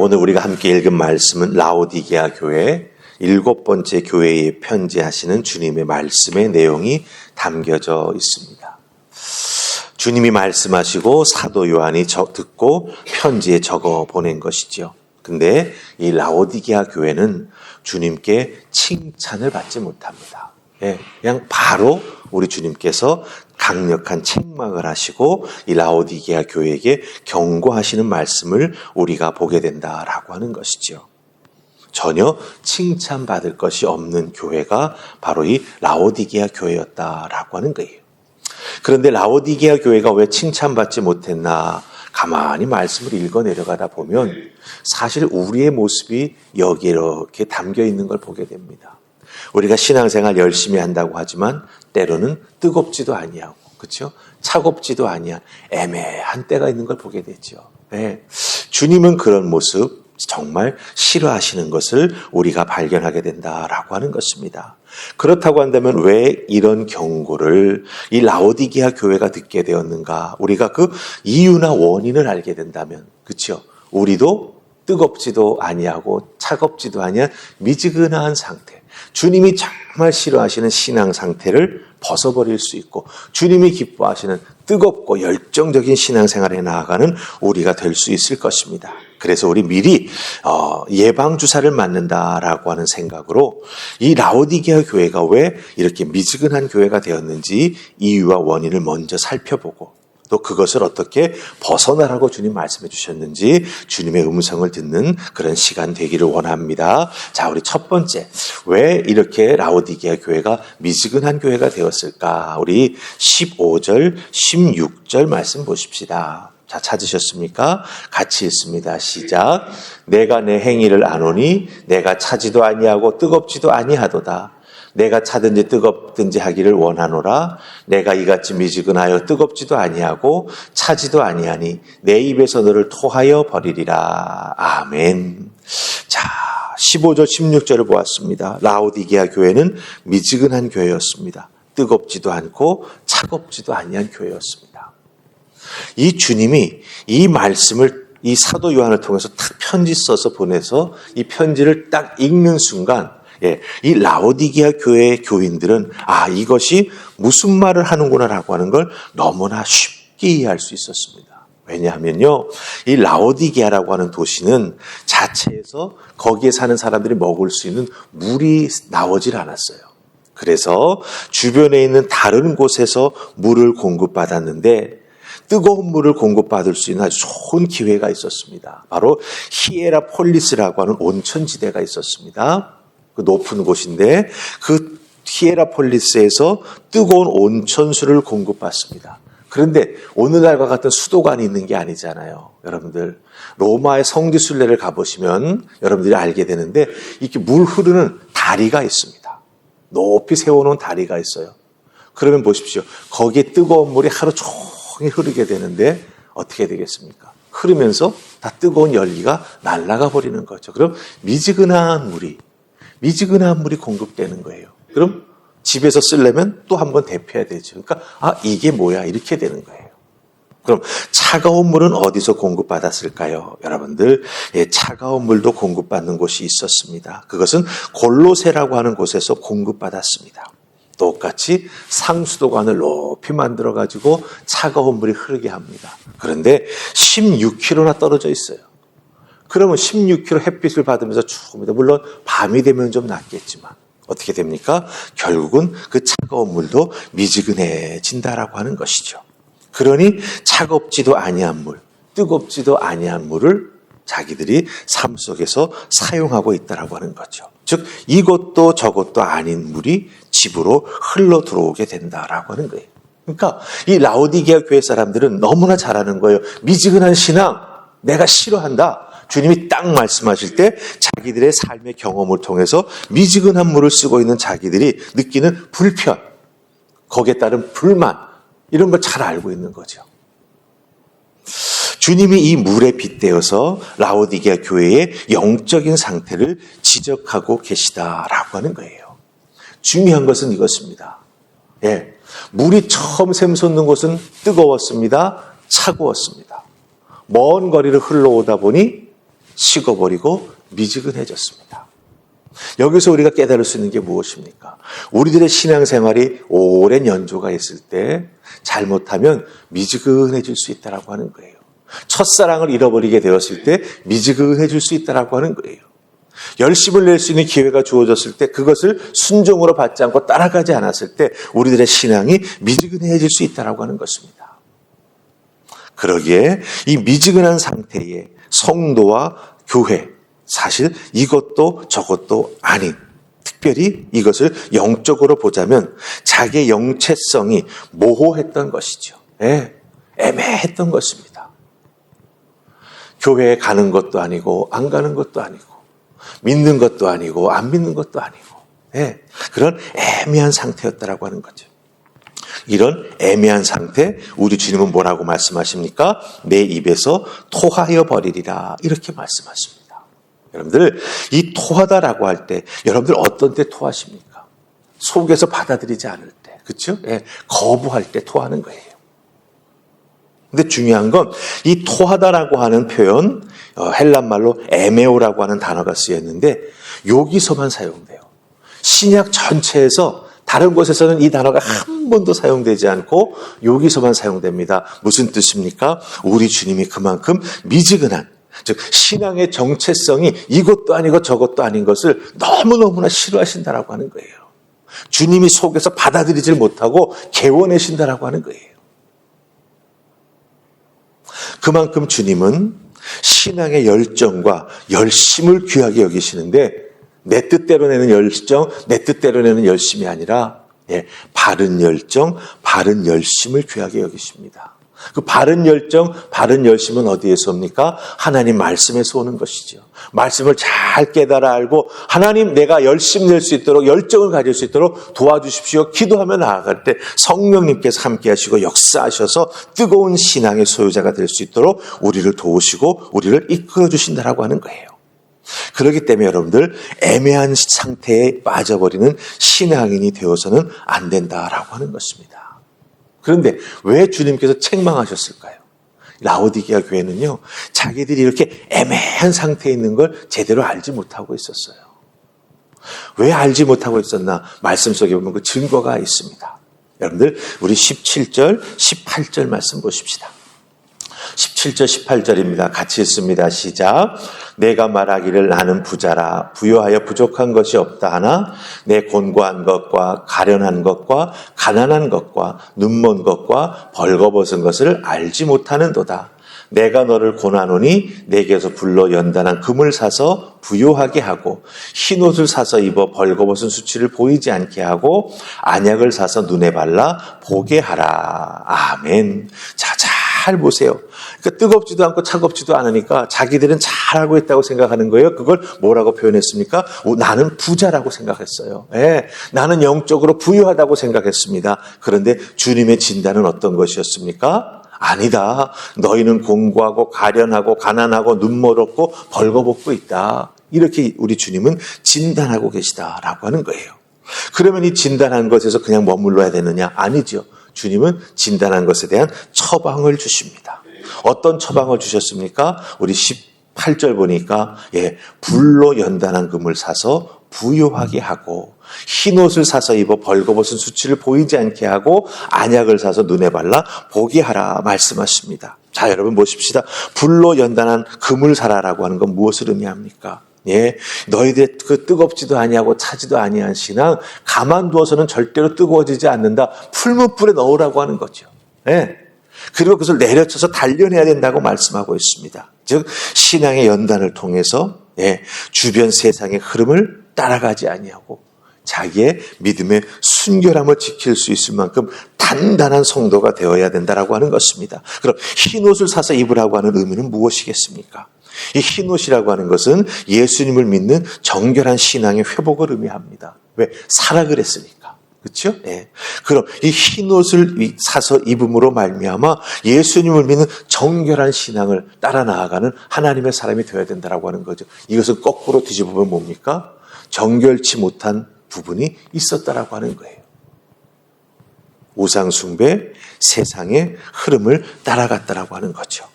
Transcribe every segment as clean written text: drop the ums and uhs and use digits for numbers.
오늘 우리가 함께 읽은 말씀은 라오디게아 교회 7번째 교회에 편지하시는 주님의 말씀의 내용이 담겨져 있습니다. 주님이 말씀하시고 사도 요한이 듣고 편지에 적어 보낸 것이죠. 근데 이 라오디게아 교회는 주님께 칭찬을 받지 못합니다. 그냥 바로 우리 주님께서 강력한 책망을 하시고 이 라오디게아 교회에게 경고하시는 말씀을 우리가 보게 된다라고 하는 것이죠. 전혀 칭찬받을 것이 없는 교회가 바로 이 라오디게아 교회였다라고 하는 거예요. 그런데 라오디게아 교회가 왜 칭찬받지 못했나 가만히 말씀을 읽어 내려가다 보면 사실 우리의 모습이 여기에 이렇게 담겨 있는 걸 보게 됩니다. 우리가 신앙생활 열심히 한다고 하지만 때로는 뜨겁지도 아니하고, 그렇죠? 차갑지도 아니한 애매한 때가 있는 걸 보게 되죠. 네. 주님은 그런 모습 정말 싫어하시는 것을 우리가 발견하게 된다라고 하는 것입니다. 그렇다고 한다면 왜 이런 경고를 이 라오디게아 교회가 듣게 되었는가? 우리가 그 이유나 원인을 알게 된다면, 그렇죠? 우리도 뜨겁지도 아니하고 차갑지도 아니한 미지근한 상태, 주님이 정말 싫어하시는 신앙 상태를 벗어버릴 수 있고 주님이 기뻐하시는 뜨겁고 열정적인 신앙생활에 나아가는 우리가 될 수 있을 것입니다. 그래서 우리 미리 예방주사를 맞는다라고 하는 생각으로 이 라오디게아 교회가 왜 이렇게 미지근한 교회가 되었는지 이유와 원인을 먼저 살펴보고 또 그것을 어떻게 벗어나라고 주님 말씀해 주셨는지 주님의 음성을 듣는 그런 시간 되기를 원합니다. 자, 우리 첫 번째, 왜 이렇게 라오디게아 교회가 미지근한 교회가 되었을까? 우리 15절, 16절 말씀 보십시다. 자, 찾으셨습니까? 같이 읽습니다. 시작. 내가 내 행위를 아노니 내가 차지도 아니하고 뜨겁지도 아니하도다. 내가 차든지 뜨겁든지 하기를 원하노라. 내가 이같이 미지근하여 뜨겁지도 아니하고 차지도 아니하니 내 입에서 너를 토하여 버리리라. 아멘. 자, 15절 16절을 보았습니다. 라오디게아 교회는 미지근한 교회였습니다. 뜨겁지도 않고 차갑지도 아니한 교회였습니다. 이 주님이 이 말씀을 이 사도 요한을 통해서 딱 편지 써서 보내서 이 편지를 딱 읽는 순간 이 라오디게아 교회의 교인들은 이것이 무슨 말을 하는구나라고 하는 걸 너무나 쉽게 이해할 수 있었습니다. 왜냐하면요, 이 라오디게아라고 하는 도시는 자체에서 거기에 사는 사람들이 먹을 수 있는 물이 나오질 않았어요. 그래서 주변에 있는 다른 곳에서 물을 공급받았는데 뜨거운 물을 공급받을 수 있는 아주 좋은 기회가 있었습니다. 바로 히에라폴리스라고 하는 온천지대가 있었습니다. 그 높은 곳인데 그 히에라폴리스에서 뜨거운 온천수를 공급받습니다. 그런데 오늘날과 같은 수도관이 있는 게 아니잖아요. 여러분들 로마의 성지순례를 가보시면 여러분들이 알게 되는데 이렇게 물 흐르는 다리가 있습니다. 높이 세워놓은 다리가 있어요. 그러면 보십시오. 거기에 뜨거운 물이 하루 종일 흐르게 되는데 어떻게 되겠습니까? 흐르면서 다 뜨거운 열기가 날아가 버리는 거죠. 그럼 미지근한 물이 공급되는 거예요. 그럼 집에서 쓰려면 또 한 번 데펴야 되죠. 그러니까 이게 뭐야 이렇게 되는 거예요. 그럼 차가운 물은 어디서 공급받았을까요? 여러분들, 차가운 물도 공급받는 곳이 있었습니다. 그것은 골로새라고 하는 곳에서 공급받았습니다. 똑같이 상수도관을 높이 만들어가지고 차가운 물이 흐르게 합니다. 그런데 16km나 떨어져 있어요. 그러면 16km 햇빛을 받으면서 춥니다. 물론 밤이 되면 좀 낫겠지만 어떻게 됩니까? 결국은 그 차가운 물도 미지근해진다라고 하는 것이죠. 그러니 차갑지도 아니한 물, 뜨겁지도 아니한 물을 자기들이 삶 속에서 사용하고 있다라고 하는 거죠. 즉 이것도 저것도 아닌 물이 집으로 흘러 들어오게 된다라고 하는 거예요. 그러니까 이 라오디게아 교회 사람들은 너무나 잘 아는 거예요. 미지근한 신앙 내가 싫어한다. 주님이 딱 말씀하실 때 자기들의 삶의 경험을 통해서 미지근한 물을 쓰고 있는 자기들이 느끼는 불편, 거기에 따른 불만, 이런 걸 잘 알고 있는 거죠. 주님이 이 물에 빗대어서 라오디게아 교회의 영적인 상태를 지적하고 계시다라고 하는 거예요. 중요한 것은 이것입니다. 물이 처음 샘솟는 곳은 뜨거웠습니다. 차가웠습니다. 먼 거리를 흘러오다 보니 식어버리고 미지근해졌습니다. 여기서 우리가 깨달을 수 있는 게 무엇입니까? 우리들의 신앙생활이 오랜 연조가 있을 때 잘못하면 미지근해질 수 있다고 하는 거예요. 첫사랑을 잃어버리게 되었을 때 미지근해질 수 있다고 하는 거예요. 열심을 낼 수 있는 기회가 주어졌을 때 그것을 순종으로 받지 않고 따라가지 않았을 때 우리들의 신앙이 미지근해질 수 있다고 하는 것입니다. 그러기에 이 미지근한 상태의 성도와 교회, 사실 이것도 저것도 아닌, 특별히 이것을 영적으로 보자면 자기의 영체성이 모호했던 것이죠. 애매했던 것입니다. 교회에 가는 것도 아니고 안 가는 것도 아니고 믿는 것도 아니고 안 믿는 것도 아니고 그런 애매한 상태였다라고 하는 거죠. 이런 애매한 상태, 우리 주님은 뭐라고 말씀하십니까? 내 입에서 토하여 버리리라, 이렇게 말씀하십니다. 여러분들, 이 토하다라고 할 때 여러분들 어떤 때 토하십니까? 속에서 받아들이지 않을 때, 그렇죠? 거부할 때 토하는 거예요. 근데 중요한 건 이 토하다라고 하는 표현, 헬란말로 에메오라고 하는 단어가 쓰였는데 여기서만 사용돼요. 신약 전체에서 다른 곳에서는 이 단어가 한 번도 사용되지 않고 여기서만 사용됩니다. 무슨 뜻입니까? 우리 주님이 그만큼 미지근한, 즉 신앙의 정체성이 이것도 아니고 저것도 아닌 것을 너무너무나 싫어하신다라고 하는 거예요. 주님이 속에서 받아들이질 못하고 개워내신다라고 하는 거예요. 그만큼 주님은 신앙의 열정과 열심을 귀하게 여기시는데 내 뜻대로 내는 열정, 내 뜻대로 내는 열심이 아니라 바른 열정, 바른 열심을 귀하게 여기십니다. 그 바른 열정, 바른 열심은 어디에서 옵니까? 하나님 말씀에서 오는 것이죠. 말씀을 잘 깨달아 알고 하나님 내가 열심 낼 수 있도록 열정을 가질 수 있도록 도와주십시오. 기도하며 나아갈 때 성령님께서 함께 하시고 역사하셔서 뜨거운 신앙의 소유자가 될 수 있도록 우리를 도우시고 우리를 이끌어 주신다라고 하는 거예요. 그렇기 때문에 여러분들 애매한 상태에 빠져버리는 신앙인이 되어서는 안 된다라고 하는 것입니다. 그런데 왜 주님께서 책망하셨을까요? 라오디게아 교회는요, 자기들이 이렇게 애매한 상태에 있는 걸 제대로 알지 못하고 있었어요. 왜 알지 못하고 있었나? 말씀 속에 보면 그 증거가 있습니다. 여러분들, 우리 17절, 18절 말씀 보십시다. 17절, 18절입니다. 같이 읽습니다. 시작. 내가 말하기를 나는 부자라 부요하여 부족한 것이 없다 하나 내 곤고한 것과 가련한 것과 가난한 것과 눈먼 것과 벌거벗은 것을 알지 못하는도다. 내가 너를 고나노니 내게서 불로 연단한 금을 사서 부요하게 하고 흰옷을 사서 입어 벌거벗은 수치를 보이지 않게 하고 안약을 사서 눈에 발라 보게 하라. 아멘. 자, 잘 보세요. 그러니까 뜨겁지도 않고 차갑지도 않으니까 자기들은 잘하고 있다고 생각하는 거예요. 그걸 뭐라고 표현했습니까? 나는 부자라고 생각했어요. 나는 영적으로 부유하다고 생각했습니다. 그런데 주님의 진단은 어떤 것이었습니까? 아니다. 너희는 공고하고 가련하고 가난하고 눈멀었고 벌거벗고 있다. 이렇게 우리 주님은 진단하고 계시다라고 하는 거예요. 그러면 이 진단한 것에서 그냥 머물러야 되느냐? 아니죠. 주님은 진단한 것에 대한 처방을 주십니다. 어떤 처방을 주셨습니까? 우리 18절 보니까 불로 연단한 금을 사서 부요하게 하고 흰옷을 사서 입어 벌거벗은 수치를 보이지 않게 하고 안약을 사서 눈에 발라 보게 하라 말씀하십니다. 자, 여러분 보십시다. 불로 연단한 금을 사라라고 하는 건 무엇을 의미합니까? 너희들 그 뜨겁지도 아니하고 차지도 아니한 신앙 가만두어서는 절대로 뜨거워지지 않는다. 풀무불에 넣으라고 하는 거죠. 그리고 그것을 내려쳐서 단련해야 된다고 말씀하고 있습니다. 즉 신앙의 연단을 통해서 주변 세상의 흐름을 따라가지 아니하고 자기의 믿음의 순결함을 지킬 수 있을 만큼 단단한 성도가 되어야 된다라고 하는 것입니다. 그럼 흰옷을 사서 입으라고 하는 의미는 무엇이겠습니까? 이 흰옷이라고 하는 것은 예수님을 믿는 정결한 신앙의 회복을 의미합니다. 왜? 사라 그랬으니까. 그렇죠? 그럼 이 흰옷을 사서 입음으로 말미암아 예수님을 믿는 정결한 신앙을 따라 나아가는 하나님의 사람이 되어야 된다라고 하는 거죠. 이것은 거꾸로 뒤집으면 뭡니까? 정결치 못한 부분이 있었다라고 하는 거예요. 우상 숭배, 세상의 흐름을 따라갔다라고 하는 거죠.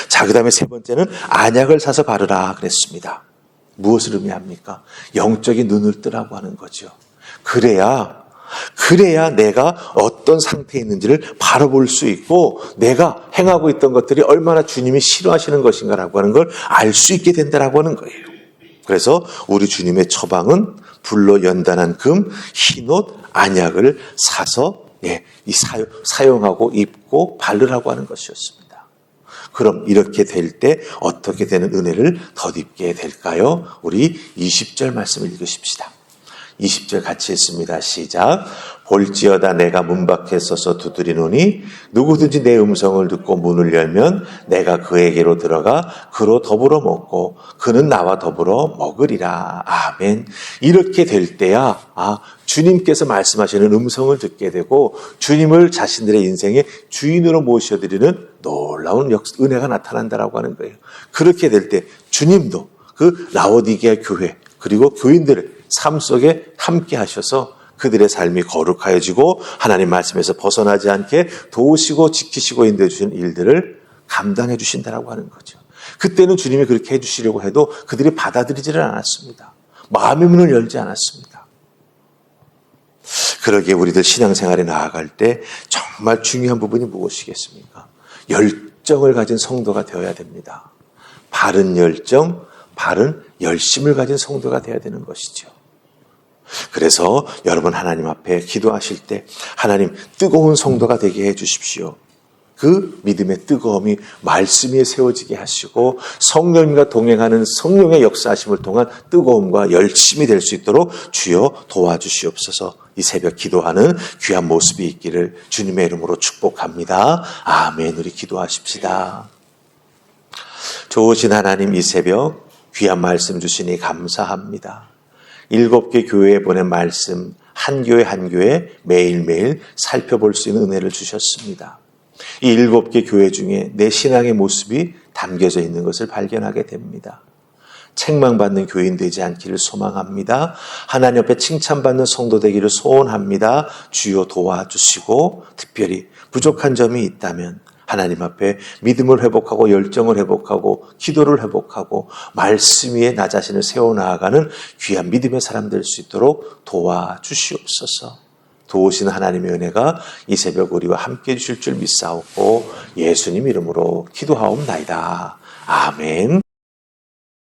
자, 그 다음에 세 번째는 안약을 사서 바르라 그랬습니다. 무엇을 의미합니까? 영적인 눈을 뜨라고 하는 거죠. 그래야 내가 어떤 상태에 있는지를 바로 볼 수 있고 내가 행하고 있던 것들이 얼마나 주님이 싫어하시는 것인가라고 하는 걸 알 수 있게 된다라고 하는 거예요. 그래서 우리 주님의 처방은 불로 연단한 금, 흰옷, 안약을 사서 사용하고 입고 바르라고 하는 것이었습니다. 그럼 이렇게 될 때 어떻게 되는 은혜를 덧입게 될까요? 우리 20절 말씀을 읽으십시다. 20절 같이 읽습니다. 시작. 볼지어다 내가 문 밖에 서서 두드리노니 누구든지 내 음성을 듣고 문을 열면 내가 그에게로 들어가 그로 더불어 먹고 그는 나와 더불어 먹으리라. 아멘. 이렇게 될 때야 주님께서 말씀하시는 음성을 듣게 되고 주님을 자신들의 인생의 주인으로 모셔드리는 놀라운 은혜가 나타난다라고 하는 거예요. 그렇게 될 때 주님도 그 라오디게아 교회 그리고 교인들을 삶 속에 함께 하셔서 그들의 삶이 거룩하여지고 하나님 말씀에서 벗어나지 않게 도우시고 지키시고 인도해 주시는 일들을 감당해 주신다라고 하는 거죠. 그때는 주님이 그렇게 해주시려고 해도 그들이 받아들이지를 않았습니다. 마음의 문을 열지 않았습니다. 그러기에 우리들 신앙생활에 나아갈 때 정말 중요한 부분이 무엇이겠습니까? 열정을 가진 성도가 되어야 됩니다. 바른 열정, 바른 열심을 가진 성도가 되어야 되는 것이죠. 그래서 여러분 하나님 앞에 기도하실 때 하나님 뜨거운 성도가 되게 해 주십시오. 그 믿음의 뜨거움이 말씀 위에 세워지게 하시고 성령님과 동행하는 성령의 역사하심을 통한 뜨거움과 열심이 될 수 있도록 주여 도와주시옵소서. 이 새벽 기도하는 귀한 모습이 있기를 주님의 이름으로 축복합니다. 아멘. 우리 기도하십시다. 좋으신 하나님, 이 새벽 귀한 말씀 주시니 감사합니다. 7개 교회에 보낸 말씀 한 교회 한 교회 매일매일 살펴볼 수 있는 은혜를 주셨습니다. 이 7개 교회 중에 내 신앙의 모습이 담겨져 있는 것을 발견하게 됩니다. 책망받는 교인 되지 않기를 소망합니다. 하나님 앞에 칭찬받는 성도 되기를 소원합니다. 주여 도와주시고 특별히 부족한 점이 있다면 하나님 앞에 믿음을 회복하고 열정을 회복하고 기도를 회복하고 말씀 위에 나 자신을 세워나가는 귀한 믿음의 사람 될 수 있도록 도와주시옵소서. 도우시는 하나님의 은혜가 이 새벽 우리와 함께 해주실 줄 믿사옵고 예수님 이름으로 기도하옵나이다. 아멘.